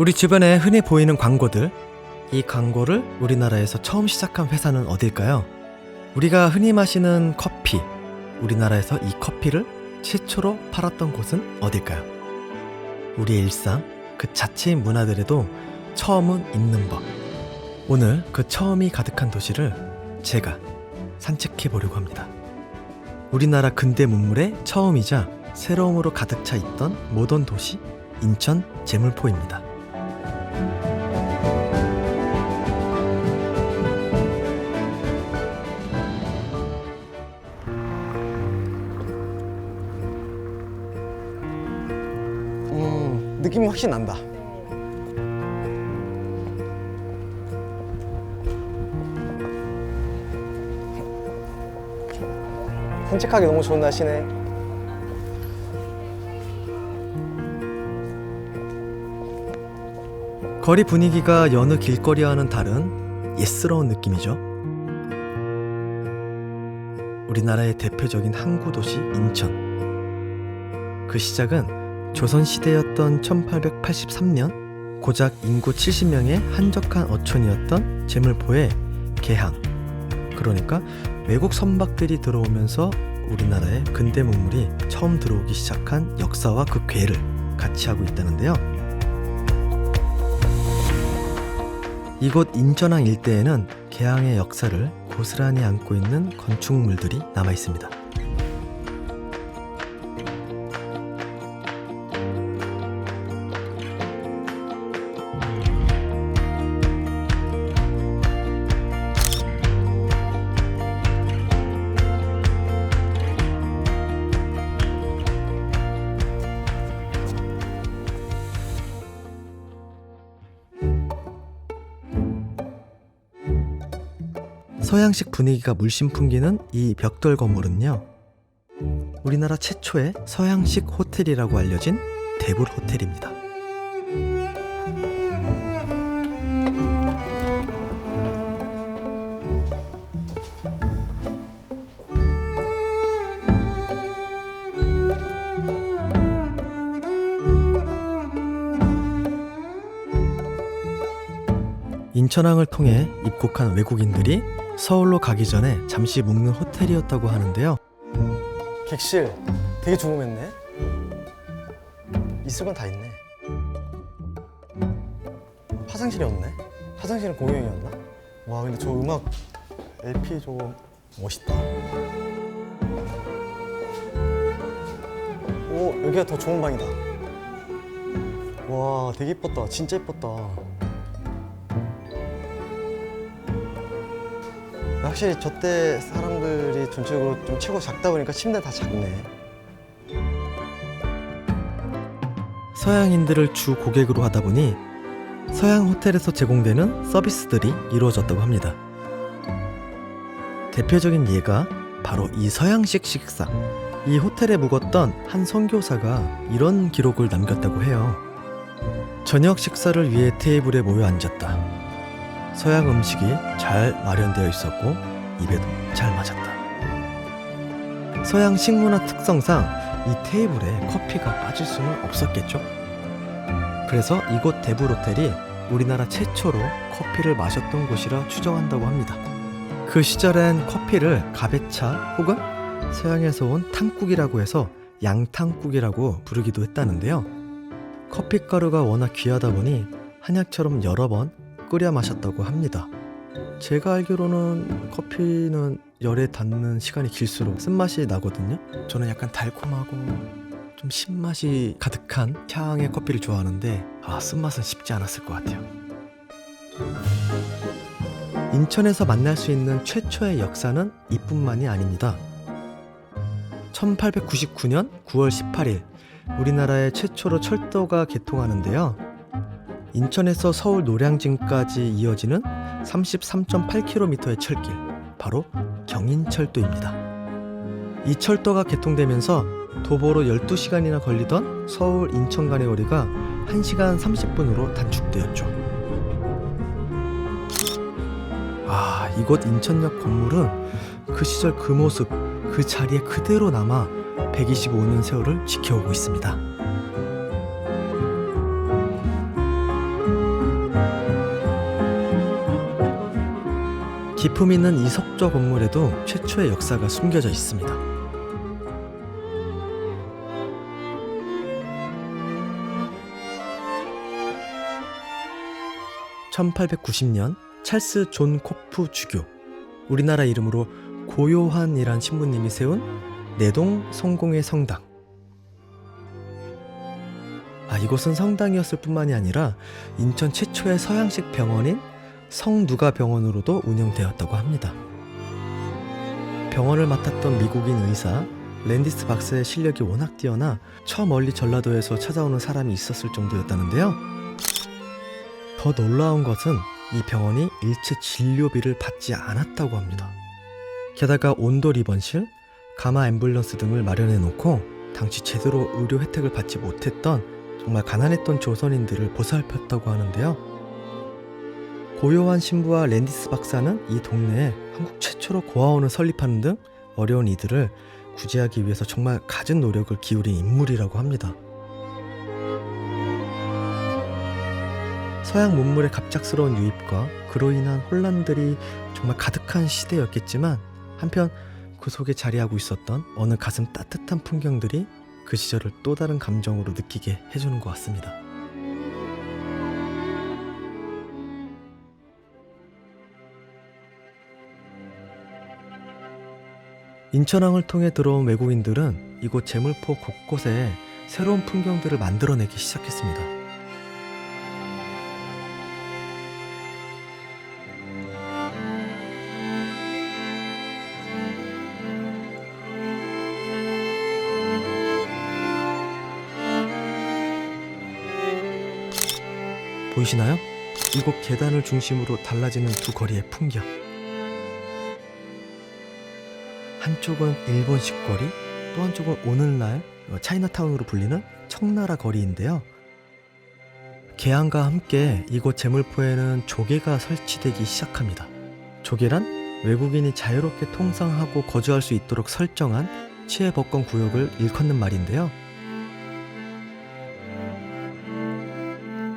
우리 주변에 흔히 보이는 광고들, 이 광고를 우리나라에서 처음 시작한 회사는 어딜까요? 우리가 흔히 마시는 커피, 우리나라에서 이 커피를 최초로 팔았던 곳은 어딜까요? 우리의 일상, 그 자체인 문화들에도 처음은 있는 법. 오늘 그 처음이 가득한 도시를 제가 산책해 보려고 합니다. 우리나라 근대 문물의 처음이자 새로움으로 가득 차 있던 모던 도시 인천 제물포입니다. 느낌이 확실히 난다. 산책하기 너무 좋은 날씨네. 거리 분위기가 여느 길거리와는 다른 옛스러운 느낌이죠. 우리나라의 대표적인 항구 도시 인천. 그 시작은 조선시대였던 1883년 고작 인구 70명의 한적한 어촌이었던 제물포의 개항. 그러니까 외국 선박들이 들어오면서 우리나라의 근대 문물이 처음 들어오기 시작한 역사와 그 궤를 같이 하고 있다는데요. 이곳 인천항 일대에는 개항의 역사를 고스란히 안고 있는 건축물들이 남아 있습니다. 서양식 분위기가 물씬 풍기는 이 벽돌 건물은요, 우리나라 최초의 서양식 호텔이라고 알려진 대불 호텔입니다. 인천항을 통해 입국한 외국인들이 서울로 가기 전에 잠시 묵는 호텔이었다고 하는데요. 객실 되게 조금했네. 있을 건 다 있네. 화장실이 없네. 화장실은 공용이었나? 와, 근데 저 음악 LP 저거 멋있다. 오, 여기가 더 좋은 방이다. 와, 되게 이뻤다. 진짜 이뻤다. 확실히 저때 사람들이 전체적으로 좀 치고 작다 보니까 침대 다 작네. 서양인들을 주 고객으로 하다 보니 서양 호텔에서 제공되는 서비스들이 이루어졌다고 합니다. 대표적인 예가 바로 이 서양식 식사. 이 호텔에 묵었던 한 선교사가 이런 기록을 남겼다고 해요. 저녁 식사를 위해 테이블에 모여 앉았다. 서양 음식이 잘 마련되어 있었고 입에도 잘 맞았다. 서양 식문화 특성상 이 테이블에 커피가 빠질 수는 없었겠죠. 그래서 이곳 대불 호텔이 우리나라 최초로 커피를 마셨던 곳이라 추정한다고 합니다. 그 시절엔 커피를 가베차 혹은 서양에서 온 탕국이라고 해서 양탕국이라고 부르기도 했다는데요. 커피가루가 워낙 귀하다 보니 한약처럼 여러 번 끓여 마셨다고 합니다. 제가 알기로는 커피는 열에 닿는 시간이 길수록 쓴맛이 나거든요. 저는 약간 달콤하고 좀 신맛이 가득한 향의 커피를 좋아하는데 쓴맛은 쉽지 않았을 것 같아요. 인천에서 만날 수 있는 최초의 역사는 이뿐만이 아닙니다. 1899년 9월 18일 우리나라의 최초로 철도가 개통하는데요. 인천에서 서울 노량진까지 이어지는 33.8km의 철길, 바로 경인철도입니다. 이 철도가 개통되면서 도보로 12시간이나 걸리던 서울 인천 간의 거리가 1시간 30분으로 단축되었죠. 이곳 인천역 건물은 그 시절 그 모습, 그 자리에 그대로 남아 125년 세월을 지켜오고 있습니다. 기품 있는 이 석조 건물에도 최초의 역사가 숨겨져 있습니다. 1890년 찰스 존 코프 주교, 우리나라 이름으로 고요한이란 신부님이 세운 내동 성공회 성당. 이곳은 성당이었을 뿐만이 아니라 인천 최초의 서양식 병원인 성누가병원으로도 운영되었다고 합니다. 병원을 맡았던 미국인 의사 랜디스 박사의 실력이 워낙 뛰어나 저 멀리 전라도에서 찾아오는 사람이 있었을 정도였다는데요. 더 놀라운 것은 이 병원이 일체 진료비를 받지 않았다고 합니다. 게다가 온돌 입원실, 가마 앰뷸런스 등을 마련해 놓고 당시 제대로 의료 혜택을 받지 못했던 정말 가난했던 조선인들을 보살폈다고 하는데요. 고요한 신부와 랜디스 박사는 이 동네에 한국 최초로 고아원을 설립하는 등 어려운 이들을 구제하기 위해서 정말 갖은 노력을 기울인 인물이라고 합니다. 서양 문물의 갑작스러운 유입과 그로 인한 혼란들이 정말 가득한 시대였겠지만, 한편 그 속에 자리하고 있었던 어느 가슴 따뜻한 풍경들이 그 시절을 또 다른 감정으로 느끼게 해주는 것 같습니다. 인천항을 통해 들어온 외국인들은 이곳 제물포 곳곳에 새로운 풍경들을 만들어내기 시작했습니다. 보이시나요? 이곳 계단을 중심으로 달라지는 두 거리의 풍경. 한쪽은 일본식 거리, 또 한쪽은 오늘날 차이나타운으로 불리는 청나라 거리인데요. 개항과 함께 이곳 제물포에는 조개가 설치되기 시작합니다. 조개란 외국인이 자유롭게 통상하고 거주할 수 있도록 설정한 치해법권 구역을 일컫는 말인데요.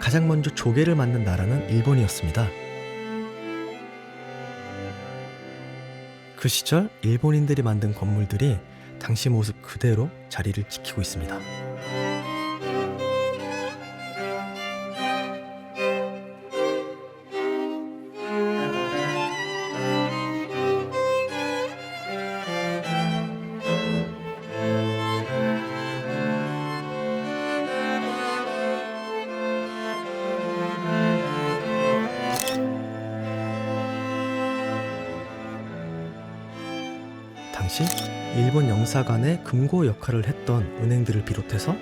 가장 먼저 조개를 만든 나라는 일본이었습니다. 그 시절 일본인들이 만든 건물들이 당시 모습 그대로 자리를 지키고 있습니다. 당시 일본 영사관의 금고 역할을 했던 은행들을 비롯해서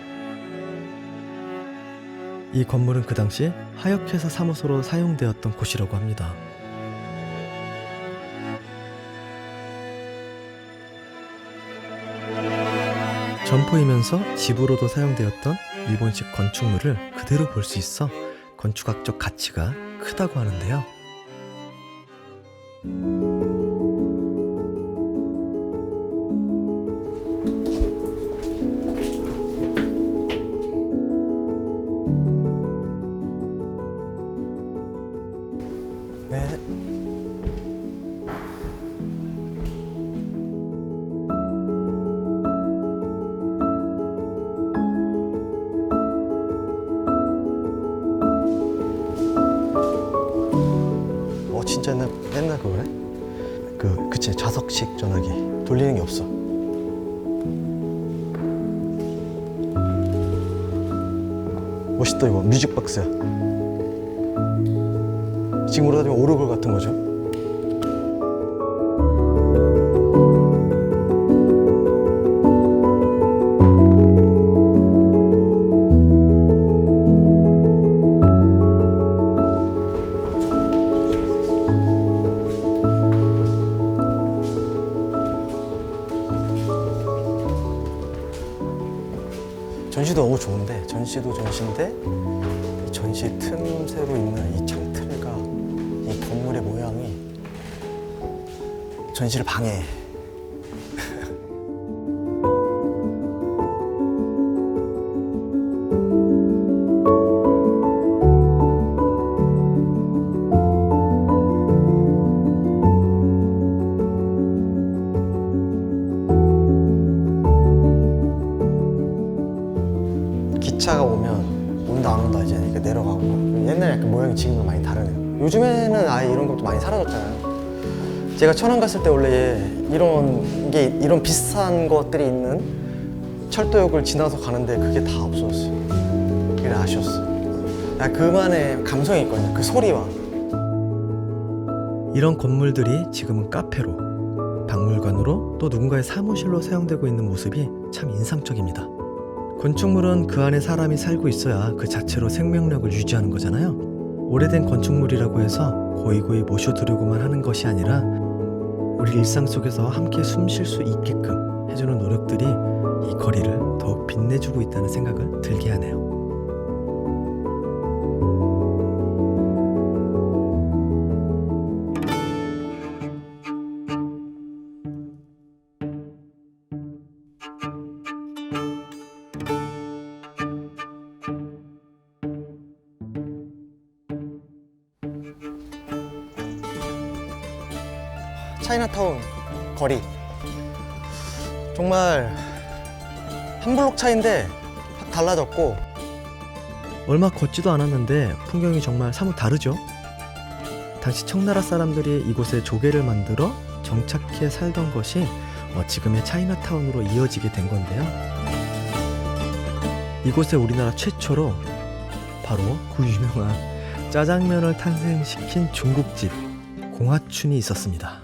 이 건물은 그 당시 하역회사 사무소로 사용되었던 곳이라고 합니다. 점포이면서 집으로도 사용되었던 일본식 건축물을 그대로 볼 수 있어 건축학적 가치가 크다고 하는데요. 네. 진짜 옛날 그거네? 그치, 좌석식 전화기 돌리는 게 없어. 멋있다. 이거 뮤직박스야. 지금으로 따지면 오르골 같은 거죠. 전시도 너무 좋은데, 전시도 전시인데 전시 틈새로 있는 이 창틀과 이 건물의 모양이 전시를 방해해. 온다 안 온다 이제 이렇게 내려가고. 옛날에 약간 모양이 지금과 많이 다르네요. 요즘에는 아예 이런 것도 많이 사라졌잖아요. 제가 천안 갔을 때 원래 이런 비슷한 것들이 있는 철도역을 지나서 가는데 그게 다 없어졌어요. 그게 아쉬웠어요. 그만의 감성이 있거든요. 그 소리와. 이런 건물들이 지금은 카페로, 박물관으로, 또 누군가의 사무실로 사용되고 있는 모습이 참 인상적입니다. 건축물은 그 안에 사람이 살고 있어야 그 자체로 생명력을 유지하는 거잖아요. 오래된 건축물이라고 해서 고이고이 모셔두려고만 하는 것이 아니라 우리 일상 속에서 함께 숨 쉴 수 있게끔 해주는 노력들이 이 거리를 더욱 빛내주고 있다는 생각을 들게 하네요. 차이나타운 거리 정말 한 블록 차인데 확 달라졌고, 얼마 걷지도 않았는데 풍경이 정말 사뭇 다르죠. 당시 청나라 사람들이 이곳에 조개를 만들어 정착해 살던 것이 지금의 차이나타운으로 이어지게 된 건데요. 이곳에 우리나라 최초로 바로 그 유명한 짜장면을 탄생시킨 중국집 공화춘이 있었습니다.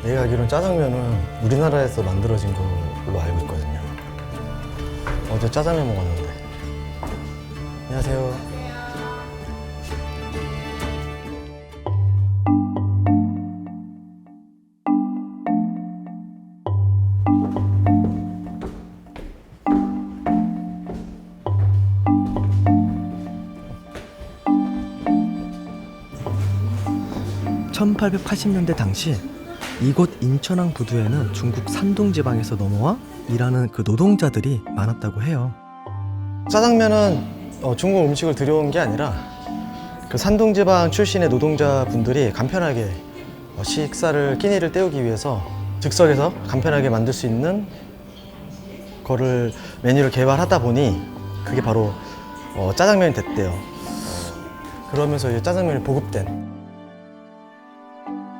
내가 알기로는 짜장면은 우리나라에서 만들어진 걸로 알고 있거든요. 어제 짜장면 먹었는데. 안녕하세요. (1880년대) 당시 이곳 인천항 부두에는 중국 산둥 지방에서 넘어와 일하는 그 노동자들이 많았다고 해요. 짜장면은 중국 음식을 들여온 게 아니라 그 산둥 지방 출신의 노동자분들이 간편하게 식사를 끼니를 때우기 위해서 즉석에서 간편하게 만들 수 있는 거를 메뉴를 개발하다 보니 그게 바로 짜장면이 됐대요. 그러면서 이제 짜장면이 보급된.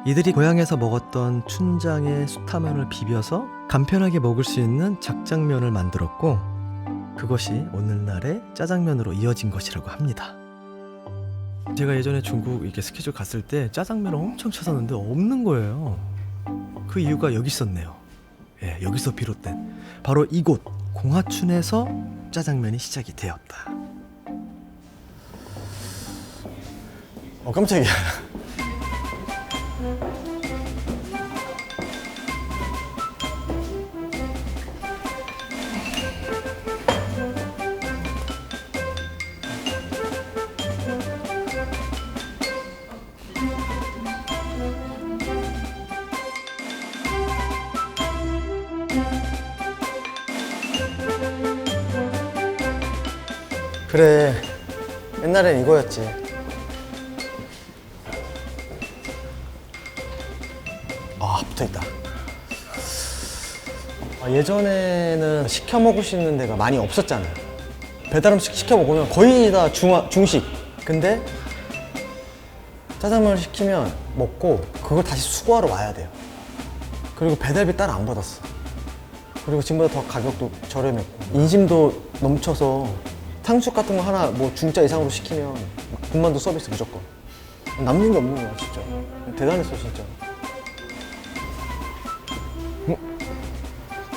이들이 고향에서 먹었던 춘장에 수타면을 비벼서 간편하게 먹을 수 있는 작장면을 만들었고, 그것이 오늘날의 짜장면으로 이어진 것이라고 합니다. 제가 예전에 중국 이렇게 스케줄 갔을 때 짜장면을 엄청 찾았는데 없는 거예요. 그 이유가 여기 있었네요. 예, 여기서 비롯된 바로 이곳 공화춘에서 짜장면이 시작이 되었다. 깜짝이야. 그래, 옛날엔 이거였지. 붙어있다. 예전에는 시켜 먹을 수 있는 데가 많이 없었잖아요. 배달 음식 시켜 먹으면 거의 다 중식. 근데 짜장면을 시키면 먹고 그걸 다시 수거하러 와야 돼요. 그리고 배달비 따로 안 받았어. 그리고 지금보다 더 가격도 저렴했고 인심도 넘쳐서 탕수육 같은 거 하나 뭐 중짜 이상으로 시키면 군만두 서비스 무조건. 남는 게 없는 거야 진짜. 대단했어 진짜.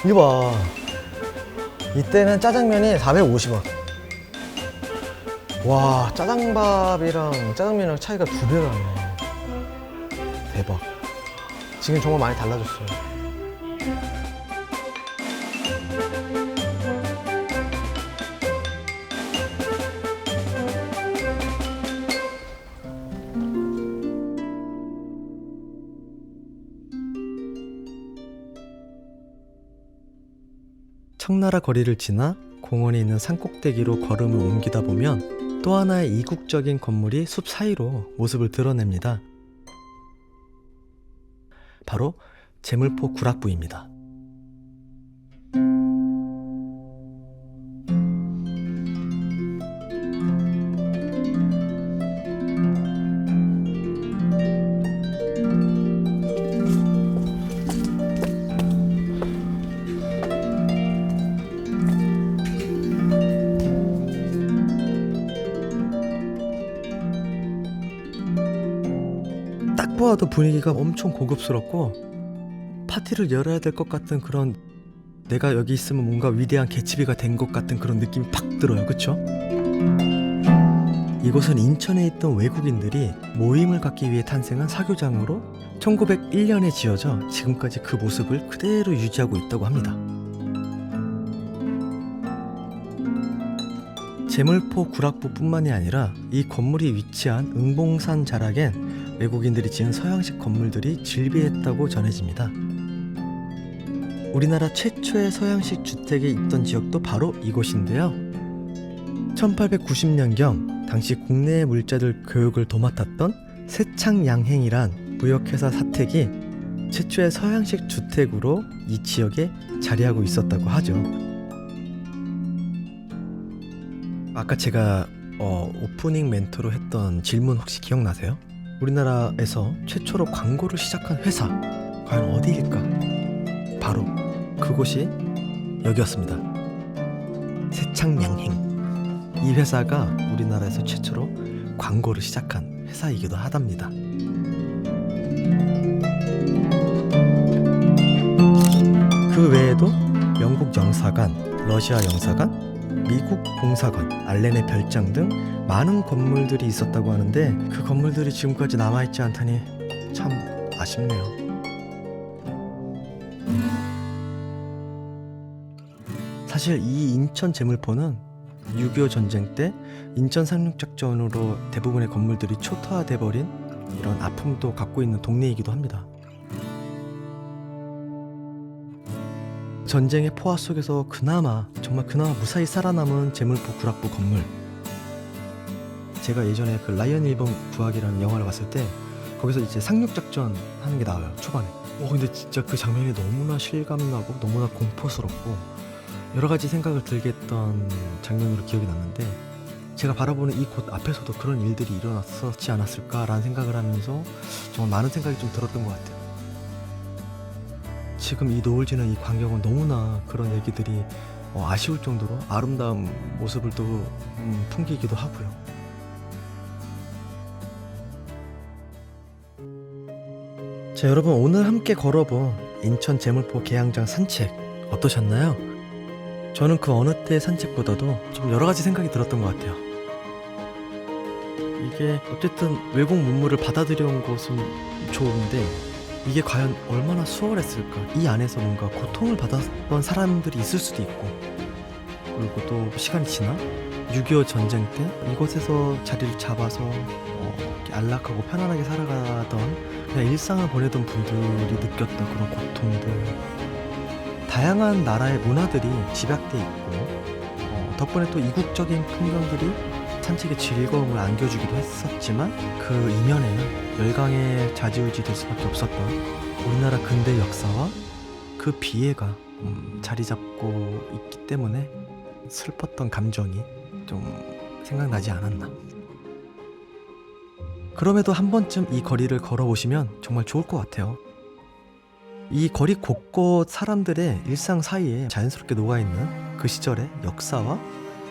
이거 봐. 이때는 짜장면이 450원. 와, 짜장밥이랑 짜장면이랑 차이가 2배가 나네. 대박. 지금 정말 많이 달라졌어요. 청나라 거리를 지나 공원에 있는 산꼭대기로 걸음을 옮기다 보면 또 하나의 이국적인 건물이 숲 사이로 모습을 드러냅니다. 바로 제물포 구락부입니다. 딱 보아도 분위기가 엄청 고급스럽고 파티를 열어야 될 것 같은 그런, 내가 여기 있으면 뭔가 위대한 개츠비가 된 것 같은 그런 느낌이 팍 들어요. 그쵸? 이곳은 인천에 있던 외국인들이 모임을 갖기 위해 탄생한 사교장으로 1901년에 지어져 지금까지 그 모습을 그대로 유지하고 있다고 합니다. 제물포 구락부뿐만이 아니라 이 건물이 위치한 응봉산 자락엔 외국인들이 지은 서양식 건물들이 즐비했다고 전해집니다. 우리나라 최초의 서양식 주택이 있던 지역도 바로 이곳인데요. 1890년경 당시 국내의 물자들 교육을 도맡았던 세창양행이란 무역회사 사택이 최초의 서양식 주택으로 이 지역에 자리하고 있었다고 하죠. 아까 제가 오프닝 멘트로 했던 질문 혹시 기억나세요? 우리나라에서 최초로 광고를 시작한 회사, 과연 어디일까? 바로 그곳이 여기였습니다. 세창양행. 이 회사가 우리나라에서 최초로 광고를 시작한 회사이기도 하답니다. 그 외에도 영국 영사관, 러시아 영사관, 미국 공사관, 알렌의 별장 등 많은 건물들이 있었다고 하는데 그 건물들이 지금까지 남아있지 않다니 참 아쉽네요. 사실 이 인천 제물포는 6.25 전쟁 때 인천 상륙작전으로 대부분의 건물들이 초토화돼 버린 이런 아픔도 갖고 있는 동네이기도 합니다. 전쟁의 포화 속에서 정말 그나마 무사히 살아남은 제물포 구락부 건물, 제가 예전에 그 라이언 1번 구하기라는 영화를 봤을 때 거기서 이제 상륙작전 하는 게 나와요, 초반에. 근데 진짜 그 장면이 너무나 실감나고 너무나 공포스럽고 여러 가지 생각을 들게 했던 장면으로 기억이 났는데, 제가 바라보는 이 곳 앞에서도 그런 일들이 일어났었지 않았을까라는 생각을 하면서 정말 많은 생각이 좀 들었던 것 같아요. 지금 이 노을 지는 이 광경은 너무나 그런 얘기들이 아쉬울 정도로 아름다운 모습을 또 풍기기도 하고요. 자, 여러분, 오늘 함께 걸어본 인천 제물포 계양장 산책 어떠셨나요? 저는 그 어느 때의 산책보다도 좀 여러 가지 생각이 들었던 것 같아요. 이게 어쨌든 외국 문물을 받아들여온 것은 좋은데 이게 과연 얼마나 수월했을까? 이 안에서 뭔가 고통을 받았던 사람들이 있을 수도 있고, 그리고 또 시간이 지나 6.25 전쟁 때 이곳에서 자리를 잡아서 이렇게 안락하고 편안하게 살아가던 그냥 일상을 보내던 분들이 느꼈던 그런 고통들, 다양한 나라의 문화들이 집약돼 있고 덕분에 또 이국적인 풍경들이 산책의 즐거움을 안겨주기도 했었지만 그 이면에는 열강에 좌지우지 될 수밖에 없었던 우리나라 근대 역사와 그 비애가 자리 잡고 있기 때문에 슬펐던 감정이 좀 생각나지 않았나. 그럼에도 한 번쯤 이 거리를 걸어보시면 정말 좋을 것 같아요. 이 거리 곳곳 사람들의 일상 사이에 자연스럽게 녹아있는 그 시절의 역사와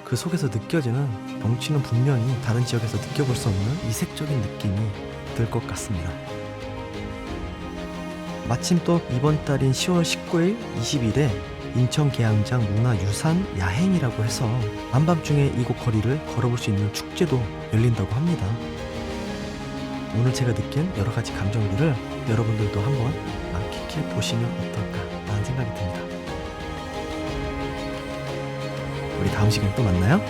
그 속에서 느껴지는 정취는 분명히 다른 지역에서 느껴볼 수 없는 이색적인 느낌이 들 것 같습니다. 마침 또 이번 달인 10월 19일, 20일에 인천 계양장 문화유산 야행이라고 해서 한밤중에 이곳 거리를 걸어볼 수 있는 축제도 열린다고 합니다. 오늘 제가 느낀 여러 가지 감정들을 여러분들도 한번 만끽해 보시면 어떨까 라는 생각이 듭니다. 우리 다음 시간에 또 만나요.